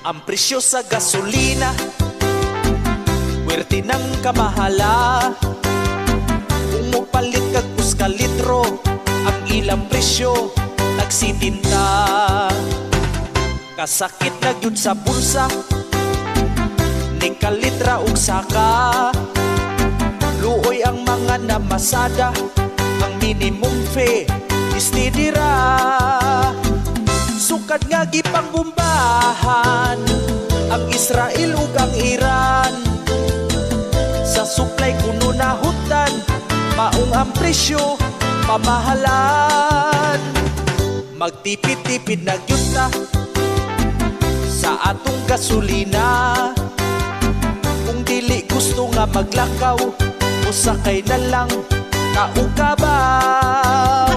Ang presyo sa gasolina, puwerte ng kamahala. Kung mupalit kag puska litro, ang ilang presyo nagsitinta. Kasakit na gyud sa bulsa, ni kalitra ug saka. Luoy ang mga namasada, ang minimum fee istidira. Sukad nga gipangbombahan ang Israel ug ang Iran. Sa supply kuno nahutan, maong ang presyo pamahalan. Magtipid-tipid na gyud ta sa atong gasolina. Kung dili gusto nga maglakaw, usakay na lang kaukabaw.